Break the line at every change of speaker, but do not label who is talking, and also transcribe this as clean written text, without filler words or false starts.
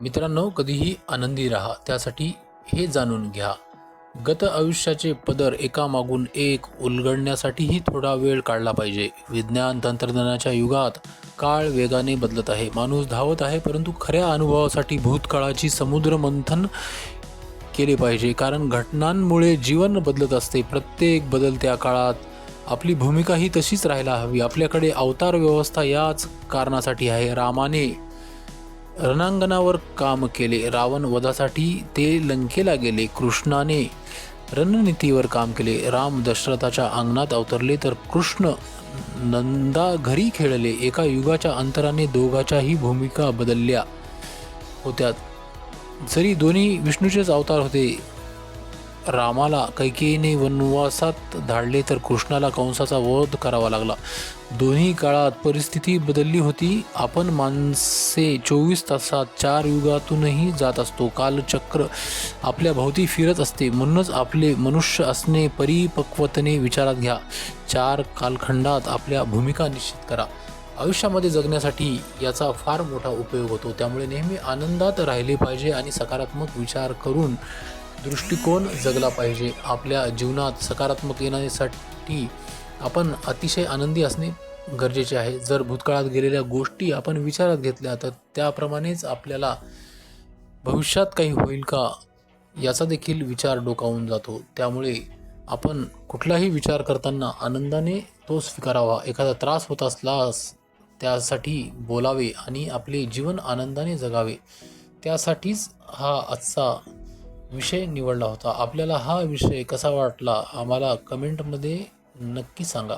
मित्रांनो, कधीही आनंदी राहा, त्यासाठी हे जाणून घ्या. गत आयुष्याचे पदर एकामागून एक उलगडण्यासाठीही थोडा वेळ काढला पाहिजे. विज्ञान तंत्रज्ञानाच्या युगात काळ वेगाने बदलत आहे. माणूस धावत आहे, परंतु खऱ्या अनुभवासाठी भूतकाळाची समुद्र मंथन केले पाहिजे. कारण घटनांमुळे जीवन बदलत असते. प्रत्येक बदलत्या काळात आपली भूमिकाही तशीच राहायला हवी. आपल्याकडे अवतार व्यवस्था याच कारणासाठी आहे. रामाने रणांगणावर काम केले, रावण वधासाठी ते लंकेला गेले. कृष्णाने रणनीतीवर काम केले, राम दशरथाच्या अंगणात अवतरले, तर कृष्ण नंदा घरी खेळले. एका युगाच्या अंतराने दोघांच्याही भूमिका बदलल्या होत्या. जरी दोन्ही विष्णूचेच अवतार होते. रामाला कैकेयीने वनवासात धाडले, तर कृष्णाला कंसाचा वध करावा लागला. दोन्ही काळात परिस्थिती बदलली होती. आपण माणसे 24 तासात 4 युगातूनही जात असतो. कालचक्र आपल्या भोवती फिरत असते. म्हणूनच आपले मनुष्य असणे परिपक्वतेने विचारात घ्या. 4 कालखंडात आपल्या भूमिका निश्चित करा. आयुष्यामध्ये जगण्यासाठी याचा फार मोठा उपयोग होतो. त्यामुळे नेहमी आनंदात राहिले पाहिजे आणि सकारात्मक विचार करून दृष्टिकोन जगला पाहिजे. आपल्या जीवनात सकारात्मक येण्यासाठी आपण अतिशय आनंदी असणे गरजेचे आहे. जर भूतकाळात गेलेल्या गोष्टी आपण विचारात घेतल्या, तर त्याप्रमाणेच आपल्याला भविष्यात काही होईल का याचा देखील विचार डोकावून जातो. त्यामुळे आपण कुठलाही विचार करताना आनंदाने तो स्वीकारावा. एखादा त्रास होत असल्यास त्यासाठी बोलावे आणि आपले जीवन आनंदाने जगावे. त्यासाठीच हा आजचा विषय निवडला होता. आपल्याला हा विषय कसा वाटला आम्हाला कमेंटमध्ये नक्की सांगा.